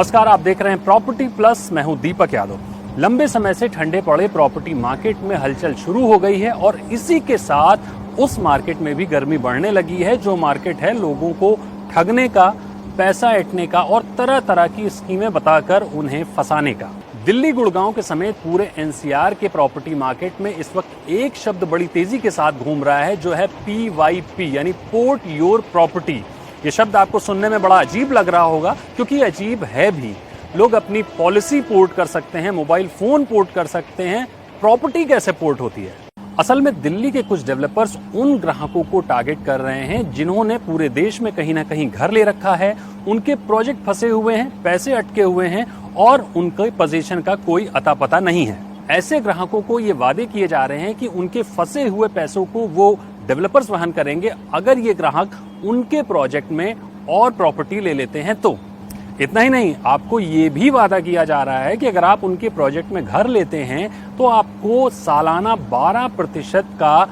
नमस्कार, आप देख रहे हैं प्रॉपर्टी प्लस। मैं हूं दीपक यादव। लंबे समय से ठंडे पड़े प्रॉपर्टी मार्केट में हलचल शुरू हो गई है और इसी के साथ उस मार्केट में भी गर्मी बढ़ने लगी है, जो मार्केट है लोगों को ठगने का, पैसा ऐंठने का और तरह तरह की स्कीमें बताकर उन्हें फंसाने का। दिल्ली, गुड़गांव के समेत पूरे एनसीआर के प्रॉपर्टी मार्केट में इस वक्त एक शब्द बड़ी तेजी के साथ घूम रहा है, जो है PYP यानी पोर्ट योर प्रॉपर्टी। ये शब्द आपको सुनने में बड़ा अजीब लग रहा होगा, क्योंकि अजीब है भी। लोग अपनी पॉलिसी पोर्ट कर सकते हैं, मोबाइल फोन पोर्ट कर सकते हैं, प्रॉपर्टी कैसे पोर्ट होती है? असल में दिल्ली के कुछ डेवलपर्स उन ग्राहकों को टारगेट कर रहे हैं जिन्होंने पूरे देश में कहीं ना कहीं घर ले रखा है, उनके प्रोजेक्ट फंसे हुए हैं, पैसे अटके हुए हैं और उनके पोजीशन का कोई अता पता नहीं है। ऐसे ग्राहकों को ये वादे किए जा रहे हैं कि उनके फंसे हुए पैसों को वो डेवलपर्स वहन करेंगे अगर ये ग्राहक उनके प्रोजेक्ट में और प्रॉपर्टी ले लेते हैं तो। इतना ही नहीं, आपको ये भी वादा किया जा रहा है कि अगर आप उनके प्रोजेक्ट में घर लेते हैं तो आपको सालाना 12% का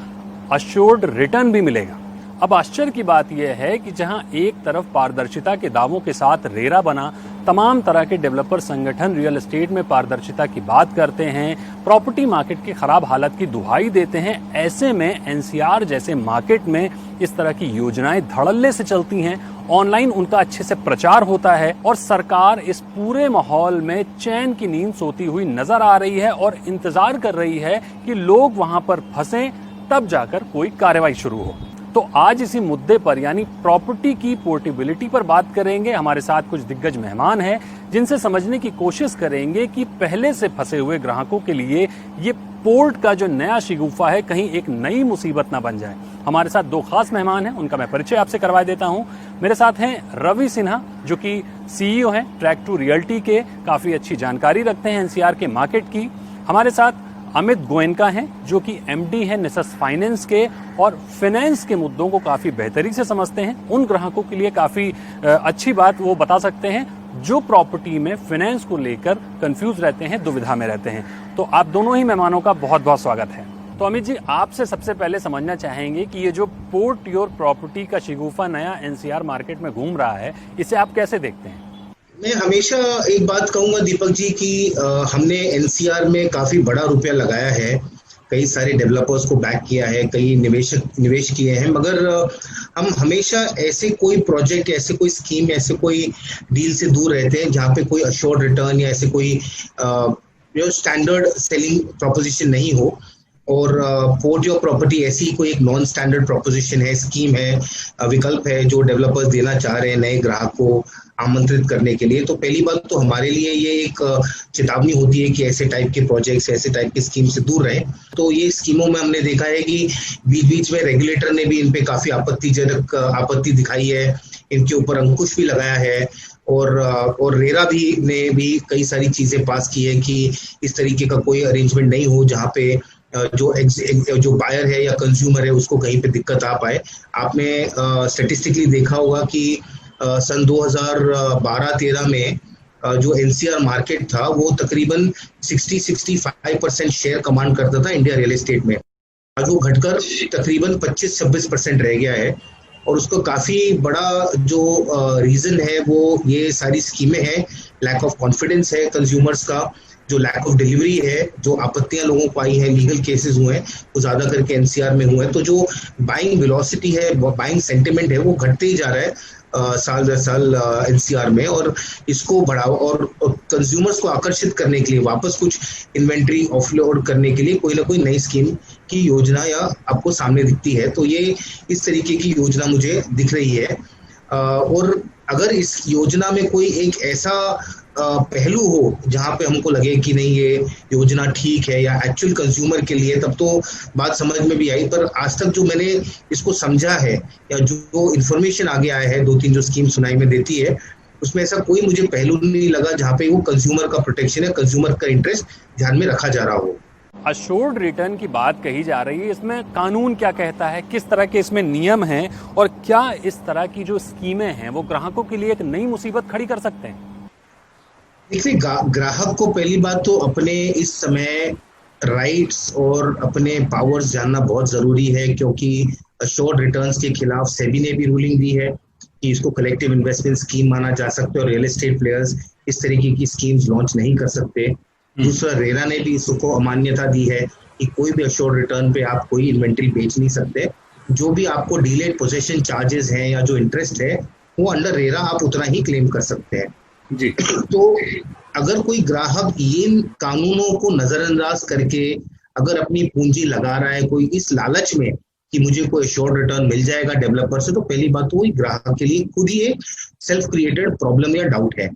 अश्योर्ड रिटर्न भी मिलेगा। अब आश्चर्य की बात यह है कि जहां एक तरफ पारदर्शिता के दावों के साथ रेरा बना, तमाम तरह के डेवलपर संगठन रियल एस्टेट में पारदर्शिता की बात करते हैं, प्रॉपर्टी मार्केट की खराब हालत की दुहाई देते हैं, ऐसे में एनसीआर जैसे मार्केट में इस तरह की योजनाएं धड़ल्ले से चलती हैं, ऑनलाइन उनका अच्छे से प्रचार होता है और सरकार इस पूरे माहौल में चैन की नींद सोती हुई नजर आ रही है और इंतजार कर रही है कि लोग वहां पर फंसें, तब जाकर कोई कार्रवाई शुरू हो। तो आज इसी मुद्दे पर यानी प्रॉपर्टी की पोर्टेबिलिटी पर बात करेंगे। हमारे साथ कुछ दिग्गज मेहमान हैं जिनसे समझने की कोशिश करेंगे कि पहले से फंसे हुए ग्राहकों के लिए ये पोर्ट का जो नया शिगुफा है कहीं एक नई मुसीबत ना बन जाए। हमारे साथ दो खास मेहमान हैं, उनका मैं परिचय आपसे करवा देता हूं। मेरे साथ हैं रवि सिन्हा, जो कि CEO हैं ट्रैक टू रियल्टी के, काफी अच्छी जानकारी रखते हैं एनसीआर के मार्केट की। हमारे साथ अमित गोयनका हैं, जो कि MD हैं निसस फाइनेंस के और फाइनेंस के मुद्दों को काफी बेहतरी से समझते हैं। उन ग्राहकों के लिए काफी अच्छी बात वो बता सकते हैं जो प्रॉपर्टी में फाइनेंस को लेकर कंफ्यूज रहते हैं, दुविधा में रहते हैं। तो आप दोनों ही मेहमानों का बहुत बहुत स्वागत है। तो अमित जी, आपसे सबसे पहले समझना चाहेंगे कि ये जो पोर्ट योर प्रॉपर्टी का शिगुफा नया एनसीआर मार्केट में घूम रहा है, इसे आप कैसे देखते हैं? मैं हमेशा एक बात कहूंगा दीपक जी कि हमने एनसीआर में काफी बड़ा रुपया लगाया है, कई सारे डेवलपर्स को बैक किया है, कई निवेश किए हैं, मगर हम हमेशा ऐसे कोई प्रोजेक्ट, ऐसे कोई स्कीम, ऐसे कोई डील से दूर रहते हैं जहाँ पे कोई अश्योर्ड रिटर्न या ऐसे कोई स्टैंडर्ड सेलिंग प्रोपोजिशन नहीं हो। और पोर्ट योर प्रॉपर्टी ऐसी कोई एक नॉन स्टैंडर्ड प्रोपोजिशन है, स्कीम है, विकल्प है जो डेवलपर्स देना चाह रहे हैं नए ग्राहक को आमंत्रित करने के लिए। तो पहली बात तो हमारे लिए ये एक चेतावनी होती है कि ऐसे टाइप के प्रोजेक्ट्स, ऐसे टाइप की स्कीम से दूर रहें। तो ये स्कीमों में हमने देखा है कि बीच बीच में रेगुलेटर ने भी इन पे काफी आपत्ति दिखाई है, इनके ऊपर अंकुश भी लगाया है और रेरा ने भी कई सारी चीजें पास की है कि इस तरीके का कोई अरेंजमेंट नहीं हो जहाँ पे जो बायर है या कंज्यूमर है उसको कहीं पे दिक्कत आ पाए। आपने स्टैटिस्टिकली देखा होगा कि सन 2012-13 में जो एनसीआर मार्केट था वो तकरीबन 60-65% शेयर कमांड करता था इंडिया रियल एस्टेट में। आज वो घटकर तकरीबन 25-26% रह गया है और उसको काफी बड़ा जो रीजन है वो ये सारी स्कीमें हैं, लैक ऑफ कॉन्फिडेंस है कंज्यूमर्स का, जो लैक ऑफ डिलीवरी है, जो आपत्तियां लोगों को आई हैं, लीगल केसेस हुए हैं, वो ज्यादा करके एनसीआर में हुए हैं। तो जो बाइंग वेलोसिटी है, बाइंग सेंटिमेंट है, वो घटते ही जा रहा है साल दर साल एनसीआर में। और इसको बढ़ावा और कंज्यूमर्स को आकर्षित करने के लिए, वापस कुछ इन्वेंट्री ऑफलोड करने के लिए कोई ना कोई नई स्कीम की योजना या आपको सामने दिखती है। तो ये इस तरीके की योजना मुझे दिख रही है। और अगर इस योजना में कोई एक ऐसा पहलू हो जहां पे हमको लगे कि नहीं ये योजना ठीक है या एक्चुअल कंज्यूमर के लिए, तब तो बात समझ में भी आई। पर आज तक जो मैंने इसको समझा है या जो इन्फॉर्मेशन आगे आया है, 2-3 जो स्कीम सुनाई में देती है, उसमें ऐसा कोई मुझे पहलू नहीं लगा जहाँ पे वो कंज्यूमर का प्रोटेक्शन है, कंज्यूमर का इंटरेस्ट ध्यान में रखा जा रहा हो। अश्योर्ड रिटर्न की बात कही जा रही है, इसमें कानून क्या कहता है, किस तरह के इसमें नियम हैं और क्या इस तरह की जो स्कीमें हैं वो ग्राहकों के लिए एक नई मुसीबत खड़ी कर सकते हैं? देखिए, ग्राहक को पहली बात तो अपने इस समय राइट्स और अपने पावर्स जानना बहुत जरूरी है, क्योंकि अश्योर्ड रिटर्न्स के खिलाफ सेबी ने भी रूलिंग दी है कि इसको कलेक्टिव इन्वेस्टमेंट स्कीम माना जा सकता है और रियल एस्टेट प्लेयर्स इस तरीके की स्कीम्स लॉन्च नहीं कर सकते। दूसरा, रेरा ने भी इसको अमान्यता दी है कि कोई भी अश्योर्ड रिटर्न पे आप कोई इन्वेंट्री बेच नहीं सकते। जो भी आपको डिलेड पोजेशन चार्जेस हैं या जो इंटरेस्ट है वो अंडर रेरा आप उतना ही क्लेम कर सकते हैं जी। तो अगर कोई ग्राहक इन कानूनों को नजरअंदाज करके अगर अपनी पूंजी लगा रहा है कोई इस लालच में कि मुझे कोई अश्योर्ड रिटर्न मिल जाएगा डेवलपर से, तो पहली बात तो वही ग्राहक के लिए खुद ही एक सेल्फ क्रिएटेड प्रॉब्लम या डाउट है।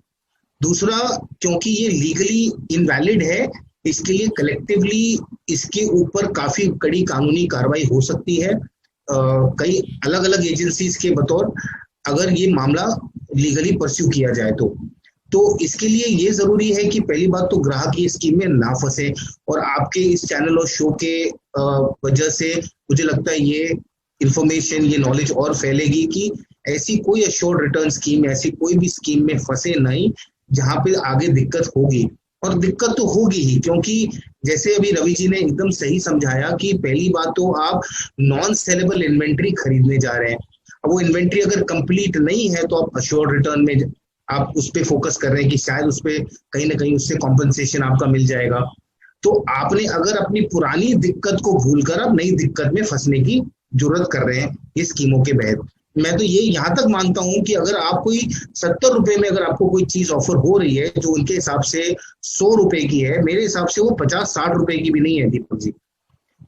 दूसरा, क्योंकि ये लीगली इनवैलिड है, इसके लिए कलेक्टिवली इसके ऊपर काफी कड़ी कानूनी कार्रवाई हो सकती है कई अलग अलग एजेंसीज के बतौर, अगर ये मामला लीगली परस्यू किया जाए तो इसके लिए ये जरूरी है कि पहली बात तो ग्राहक ये स्कीम में ना फंसे। और आपके इस चैनल और शो के वजह से मुझे लगता है ये इंफॉर्मेशन, ये नॉलेज और फैलेगी कि ऐसी कोई अश्योर्ड रिटर्न स्कीम, ऐसी कोई भी स्कीम में फंसे नहीं जहां पे आगे दिक्कत होगी। और दिक्कत तो होगी ही, क्योंकि जैसे अभी रवि जी ने एकदम सही समझाया कि पहली बात तो आप नॉन सेलेबल इन्वेंट्री खरीदने जा रहे हैं। अब वो इन्वेंट्री अगर कंप्लीट नहीं है तो आप अश्योर्ड रिटर्न में आप उस पर फोकस कर रहे हैं कि शायद उस पर कहीं ना कहीं उससे कॉम्पनसेशन आपका मिल जाएगा। तो आपने अगर अपनी पुरानी दिक्कत को भूलकर अब नई दिक्कत में फंसने की जरूरत कर रहे हैं ये स्कीमों के तहत। मैं तो ये यहां तक मानता हूं कि अगर आप कोई 70 रुपए में अगर आपको कोई चीज ऑफर हो रही है जो उनके हिसाब से 100 रुपए की है, मेरे हिसाब से वो 50-60 रुपए की भी नहीं है दीपक जी।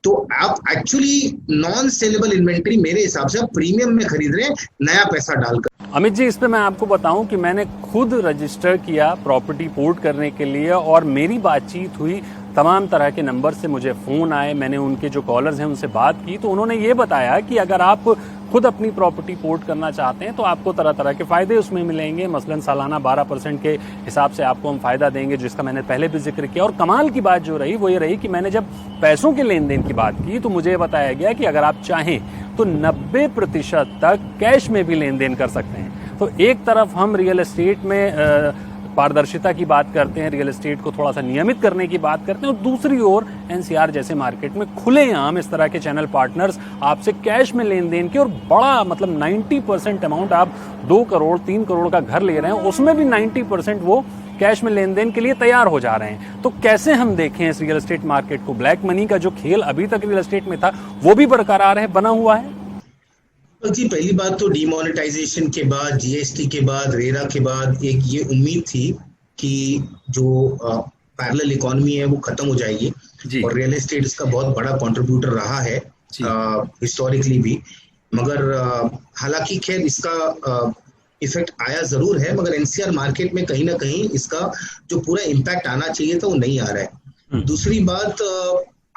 तो आप एक्चुअली नॉन सेलेबल इन्वेंट्री मेरे हिसाब से आप प्रीमियम में खरीद रहे हैं नया पैसा डालकर। अमित जी, इस पे मैं आपको बताऊं कि मैंने खुद रजिस्टर किया प्रॉपर्टी पोर्ट करने के लिए और मेरी बातचीत हुई, तमाम तरह के नंबर से मुझे फ़ोन आए, मैंने उनके जो कॉलर्स हैं उनसे बात की तो उन्होंने ये बताया कि अगर आप खुद अपनी प्रॉपर्टी पोर्ट करना चाहते हैं तो आपको तरह तरह के फ़ायदे उसमें मिलेंगे। मसलन सालाना 12% के हिसाब से आपको हम फ़ायदा देंगे, जिसका मैंने पहले भी जिक्र किया। और कमाल की बात जो रही वो ये रही कि मैंने जब पैसों के लेन देन की बात की तो मुझे बताया गया कि अगर आप चाहें तो 90% तक कैश में भी लेन देन कर सकते हैं। तो एक तरफ हम रियल एस्टेट में पारदर्शिता की बात करते हैं, रियल एस्टेट को थोड़ा सा नियमित करने की बात करते हैं, और दूसरी ओर एनसीआर जैसे मार्केट में खुलेआम इस तरह के चैनल पार्टनर्स आपसे कैश में लेन देन के और बड़ा मतलब 90% अमाउंट, आप 2 करोड़ 3 करोड़ का घर ले रहे हैं उसमें भी 90% वो कैश में लेन देन के लिए तैयार हो जा रहे हैं। तो कैसे हम देखें इस रियल एस्टेट मार्केट को? ब्लैक मनी का जो खेल अभी तक रियल एस्टेट में था वो भी बरकरार है, बना हुआ है? जी, पहली बात तो डिमोनेटाइजेशन के बाद, जीएसटी के बाद, रेरा के बाद एक ये उम्मीद थी कि जो पैरेलल इकोनॉमी है वो खत्म हो जाएगी और रियल एस्टेट इसका बहुत बड़ा कंट्रीब्यूटर रहा है हिस्टोरिकली भी। मगर हालांकि खैर इसका इफेक्ट आया जरूर है, मगर एनसीआर मार्केट में कहीं ना कहीं इसका जो पूरा इम्पैक्ट आना चाहिए था वो नहीं आ रहा है। दूसरी बात,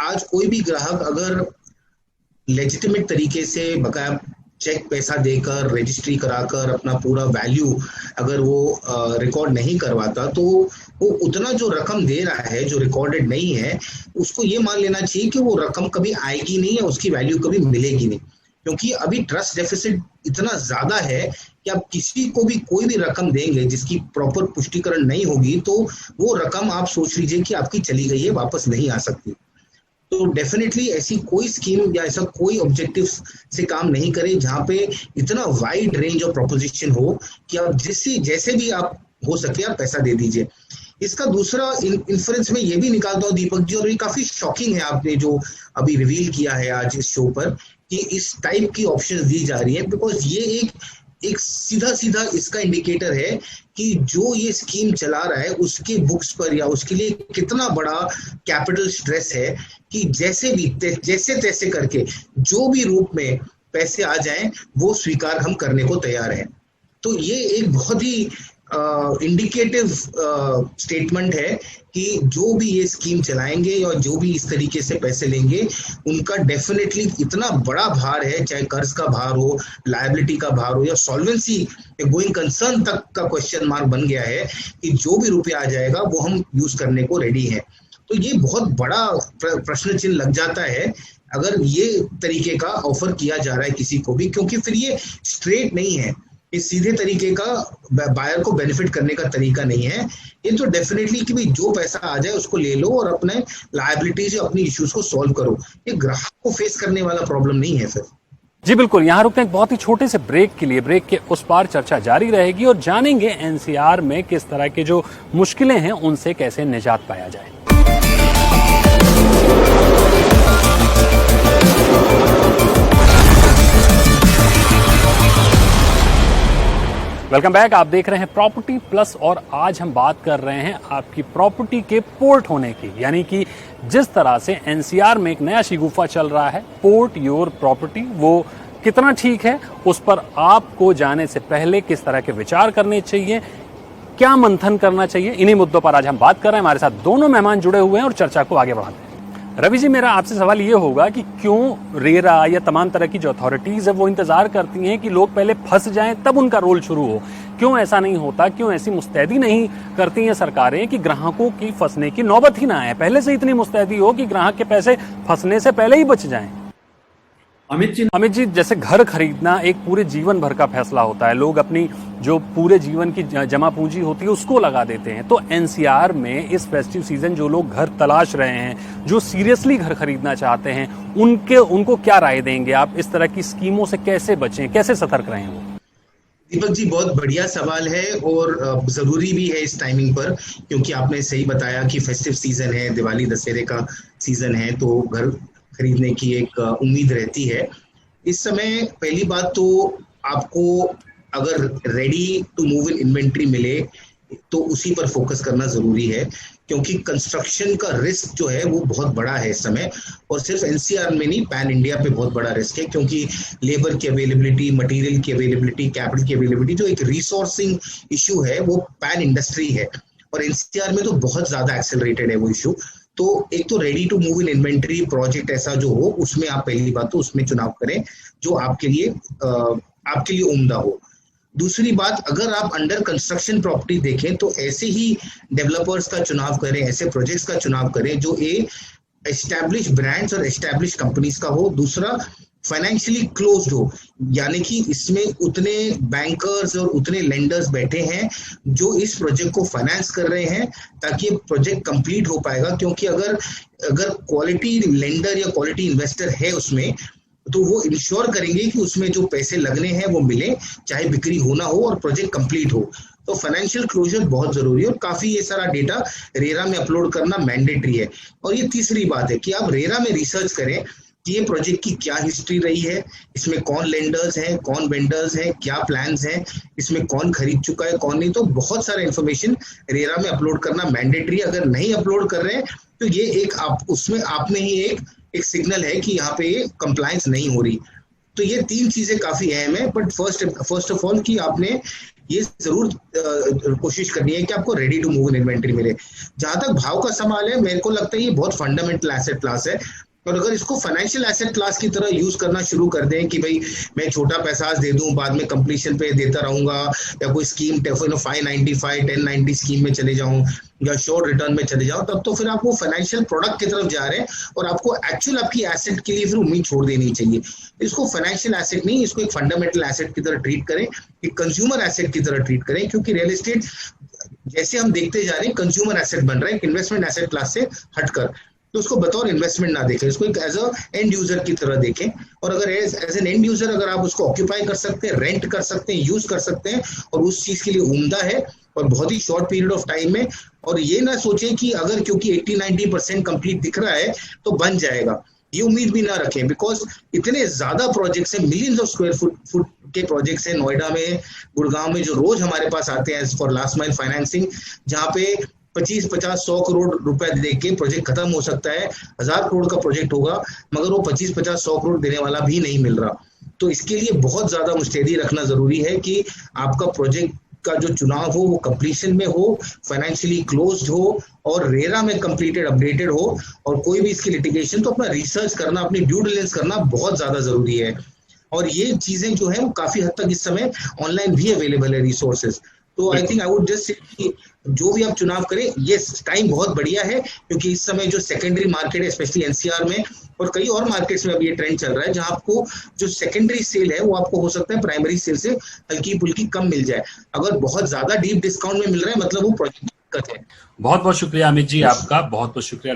आज कोई भी ग्राहक अगर लेजिटिमेट तरीके से बकाया चेक पैसा देकर रजिस्ट्री कराकर अपना पूरा वैल्यू अगर वो रिकॉर्ड नहीं करवाता तो वो उतना जो रकम दे रहा है जो रिकॉर्डेड नहीं है, उसको ये मान लेना चाहिए कि वो रकम कभी आएगी नहीं या उसकी वैल्यू कभी मिलेगी नहीं। क्योंकि अभी ट्रस्ट डेफिसिट इतना ज्यादा है कि आप किसी को भी कोई भी रकम देंगे जिसकी प्रॉपर पुष्टिकरण नहीं होगी तो वो रकम आप सोच लीजिए कि आपकी चली गई है, वापस नहीं आ सकती। तो डेफिनेटली ऐसी कोई स्कीम या ऐसा कोई ऑब्जेक्टिव से काम नहीं करे जहां पे इतना वाइड रेंज ऑफ प्रोपोजिशन हो कि आप जैसे भी आप हो सके आप पैसा दे दीजिए। इसका दूसरा इन्फ्रेंस में ये भी निकालता हूँ दीपक जी, और ये काफी शॉकिंग है आपने जो अभी रिवील किया है आज इस शो पर कि इस टाइप की ऑप्शंस दी जा रही है, बिकॉज ये एक सीधा सीधा इसका इंडिकेटर है कि जो ये स्कीम चला रहा है उसके बुक्स पर या उसके लिए कितना बड़ा कैपिटल स्ट्रेस है कि जैसे तैसे करके जो भी रूप में पैसे आ जाएं वो स्वीकार हम करने को तैयार हैं। तो ये एक बहुत ही इंडिकेटिव स्टेटमेंट है कि जो भी ये स्कीम चलाएंगे और जो भी इस तरीके से पैसे लेंगे उनका डेफिनेटली इतना बड़ा भार है, चाहे कर्ज का भार हो, लायबिलिटी का भार हो या सॉल्वेंसी गोइंग कंसर्न तक का क्वेश्चन मार्क बन गया है कि जो भी रुपया आ जाएगा वो हम यूज करने को रेडी हैं। तो ये बहुत बड़ा प्रश्न चिन्ह लग जाता है अगर ये तरीके का ऑफर किया जा रहा है किसी को भी, क्योंकि फिर ये स्ट्रेट नहीं है, इस सीधे तरीके का बायर को बेनिफिट करने का तरीका नहीं है। ये तो डेफिनेटली कि भाई जो पैसा आ जाए उसको ले लो और अपने लायबिलिटीज अपनी इश्यूज को सॉल्व करो। ये ग्राहक को फेस करने वाला प्रॉब्लम नहीं है फिर। जी बिल्कुल, यहाँ रुकते हैं एक बहुत ही छोटे से ब्रेक के लिए। ब्रेक के उस पार चर्चा जारी रहेगी और जानेंगे एनसीआर में किस तरह के जो मुश्किलें हैं उनसे कैसे निजात पाया जाए। Welcome back. आप देख रहे हैं प्रॉपर्टी प्लस और आज हम बात कर रहे हैं आपकी प्रॉपर्टी के पोर्ट होने की, यानी कि जिस तरह से एनसीआर में एक नया शिगुफा चल रहा है, पोर्ट योर प्रॉपर्टी, वो कितना ठीक है, उस पर आपको जाने से पहले किस तरह के विचार करने चाहिए, क्या मंथन करना चाहिए, इन्हीं मुद्दों पर आज हम बात कर रहे हैं। हमारे साथ दोनों मेहमान जुड़े हुए हैं और चर्चा को आगे बढ़ाते हैं। रवि जी, मेरा आपसे सवाल ये होगा कि क्यों रेरा या तमाम तरह की जो अथॉरिटीज है वो इंतजार करती हैं कि लोग पहले फंस जाएं तब उनका रोल शुरू हो? क्यों ऐसा नहीं होता? क्यों ऐसी मुस्तैदी नहीं करती हैं सरकारें कि ग्राहकों की फंसने की नौबत ही ना आए, पहले से इतनी मुस्तैदी हो कि ग्राहक के पैसे फंसने से पहले ही बच जाएं? अमित जी, जैसे घर खरीदना एक पूरे जीवन भर का फैसला होता है, लोग अपनी जो पूरे जीवन की जमा पूंजी होती है उसको लगा देते हैं। तो एनसीआर में इस फेस्टिव सीजन जो लोग घर तलाश रहे हैं, जो सीरियसली घर खरीदना चाहते हैं, उनको क्या राय देंगे आप? इस तरह की स्कीमों से कैसे बचें, कैसे सतर्क रहें वो? दीपक जी, बहुत बढ़िया सवाल है और जरूरी भी है इस टाइमिंग पर, क्योंकि आपने सही बताया कि फेस्टिव सीजन है, दिवाली दशहरे का सीजन है, तो घर खरीदने की एक उम्मीद रहती है इस समय। पहली बात तो आपको अगर ready to move in inventory मिले तो उसी पर फोकस करना जरूरी है, क्योंकि कंस्ट्रक्शन का रिस्क जो है वो बहुत बड़ा है इस समय, और सिर्फ एनसीआर में नहीं, पैन इंडिया पे बहुत बड़ा रिस्क है, क्योंकि लेबर की अवेलेबिलिटी, मटेरियल की अवेलेबिलिटी, कैपिटल की अवेलेबिलिटी, जो एक रिसोर्सिंग इशू है वो पैन इंडस्ट्री है, और एनसीआर में तो बहुत ज्यादा एक्सेलरेटेड है वो इशू। तो एक तो ready to move in inventory project ऐसा जो हो, उसमें आप पहली बात तो उसमें चुनाव करें जो आपके लिए उम्दा हो। दूसरी बात, अगर आप अंडर कंस्ट्रक्शन प्रॉपर्टी देखें तो ऐसे ही डेवलपर्स का चुनाव करें, ऐसे प्रोजेक्ट्स का चुनाव करें जो एस्टैब्लिश ब्रांड्स और एस्टैब्लिश कंपनीज का हो। दूसरा, फाइनेंशियली क्लोज्ड हो, यानी कि इसमें उतने बैंकर्स और उतने लेंडर्स बैठे हैं जो इस प्रोजेक्ट को फाइनेंस कर रहे हैं, ताकि ये प्रोजेक्ट कंप्लीट हो पाएगा। क्योंकि अगर क्वालिटी लेंडर या क्वालिटी इन्वेस्टर है उसमें, तो वो इंश्योर करेंगे कि उसमें जो पैसे लगने हैं वो मिले, चाहे बिक्री होना हो और प्रोजेक्ट कंप्लीट हो। तो फाइनेंशियल क्लोजर बहुत जरूरी है, और काफी ये सारा डेटा रेरा में अपलोड करना मैंडेटरी है। और ये तीसरी बात है कि आप रेरा में रिसर्च करें कि ये प्रोजेक्ट की क्या हिस्ट्री रही है, इसमें कौन लेंडर्स हैं, कौन वेंडर्स हैं, क्या प्लान्स हैं, इसमें कौन खरीद चुका है, कौन नहीं। तो बहुत सारा इंफॉर्मेशन रेरा में अपलोड करना मैंडेटरी। अगर नहीं अपलोड कर रहे हैं तो ये एक उसमें आप में ही एक सिग्नल है कि यहाँ पे ये कंप्लायंस नहीं हो रही। तो ये तीन चीजें काफी अहम है। बट फर्स्ट ऑफ ऑल कि आपने ये जरूर कोशिश करनी है कि आपको ready to move in inventory मिले। जहां तक भाव का सवाल है, मेरे को लगता है ये बहुत फंडामेंटल एसेट क्लास है, और अगर इसको फाइनेंशियल एसेट क्लास की तरह यूज करना शुरू कर दें कि भाई मैं छोटा पैसा आज दे दूं, बाद में कंप्लीशन पे देता रहूंगा, या कोई स्कीम 595 1090 स्कीम में चले जाऊं या शॉर्ट रिटर्न में चले जाओ, तब तो फिर आप वो फाइनेंशियल प्रोडक्ट की तरफ जा रहे हैं, और आपको एक्चुअल आपकी एसेट के लिए फिर उम्मीद छोड़ देनी चाहिए। इसको फाइनेंशियल एसेट नहीं, इसको एक फंडामेंटल एसेट की तरह ट्रीट करें, एक कंज्यूमर एसेट की तरह ट्रीट करें, क्योंकि रियल एस्टेट जैसे हम देखते जा रहे हैं कंज्यूमर एसेट बन रहा है, एक इन्वेस्टमेंट एसेट क्लास से हटकर। तो उसको बतौर इन्वेस्टमेंट ना देखें, इसको एक एज अ एंड यूजर की तरह देखें। और अगर एज एन एंड यूजर अगर आप उसको ऑक्यूपाई कर सकते हैं, रेंट कर सकते हैं, यूज कर सकते हैं, और उस चीज के लिए उम्दा है और बहुत ही शॉर्ट पीरियड ऑफ टाइम में, और ये ना सोचें कि अगर क्योंकि 80-90% कंप्लीट दिख रहा है तो बन जाएगा, ये उम्मीद भी ना रखें। बिकॉज इतने ज्यादा प्रोजेक्ट्स हैं, मिलियंस ऑफ स्क्वायर फुट के प्रोजेक्ट्स हैं नोएडा में, गुड़गांव में, जो रोज हमारे पास आते हैं फॉर लास्ट माइल फाइनेंसिंग, जहाँ पे 25-50-100 करोड़ रुपए दे के प्रोजेक्ट खत्म हो सकता है। 1000 करोड़ का प्रोजेक्ट होगा, मगर वो 25-50-100 करोड़ देने वाला भी नहीं मिल रहा। तो इसके लिए बहुत ज्यादा मुस्तैदी रखना जरूरी है कि आपका प्रोजेक्ट का जो चुनाव हो वो कंप्लीशन में हो, फाइनेंशियली क्लोज्ड हो, और रेरा में कंप्लीटेड अपडेटेड हो। और कोई भी इसकी लिटिगेशन, तो अपना रिसर्च करना, अपनी ड्यू डिलिजेंस करना बहुत ज्यादा जरूरी है। और ये चीजें जो है वो काफी हद तक इस समय ऑनलाइन भी अवेलेबल है रिसोर्सेज। तो I think I would just say जो भी आप चुनाव करें, ये टाइम बहुत बढ़िया है, क्योंकि इस समय जो सेकेंडरी मार्केट है, स्पेशली एनसीआर में और कई और मार्केट्स में अभी ये ट्रेंड चल रहा है, जहां आपको जो सेकेंडरी सेल है वो आपको हो सकता है प्राइमरी सेल से हल्की फुल्की कम मिल जाए। अगर बहुत ज्यादा डीप डिस्काउंट में मिल रहा है, मतलब वो प्रोजेक्ट दिक्कत है। बहुत बहुत शुक्रिया अमित जी आपका, बहुत बहुत शुक्रिया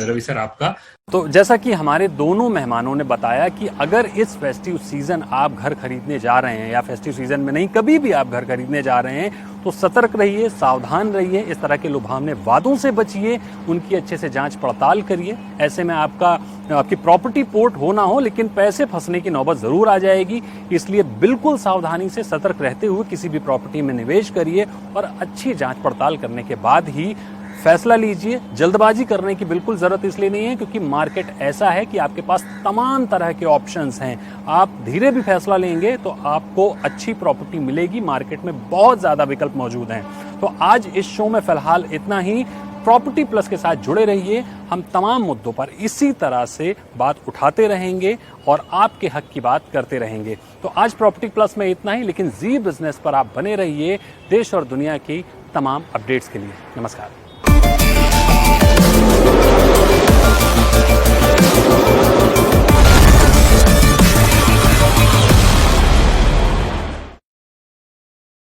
रवि सर आपका। तो जैसा कि हमारे दोनों मेहमानों ने बताया कि अगर इस फेस्टिव सीजन आप घर खरीदने जा रहे हैं, या फेस्टिव सीजन में नहीं, कभी भी आप घर खरीदने जा रहे हैं, तो सतर्क रहिए, सावधान रहिए, इस तरह के लुभावने वादों से बचिए, उनकी अच्छे से जांच पड़ताल करिए। ऐसे में आपकी प्रॉपर्टी पोर्ट हो ना हो, लेकिन पैसे फंसने की नौबत जरूर आ जाएगी। इसलिए बिल्कुल सावधानी से, सतर्क रहते हुए किसी भी प्रॉपर्टी में निवेश करिए और अच्छी जांच पड़ताल करने के बाद ही फैसला लीजिए। जल्दबाजी करने की बिल्कुल जरूरत इसलिए नहीं है क्योंकि मार्केट ऐसा है कि आपके पास तमाम तरह के ऑप्शंस हैं। आप धीरे भी फैसला लेंगे तो आपको अच्छी प्रॉपर्टी मिलेगी। मार्केट में बहुत ज्यादा विकल्प मौजूद हैं। तो आज इस शो में फिलहाल इतना ही। प्रॉपर्टी प्लस के साथ जुड़े रहिए, हम तमाम मुद्दों पर इसी तरह से बात उठाते रहेंगे और आपके हक की बात करते रहेंगे। तो आज प्रॉपर्टी प्लस में इतना ही, लेकिन जी बिजनेस पर आप बने रहिए देश और दुनिया की तमाम अपडेट्स के लिए। नमस्कार।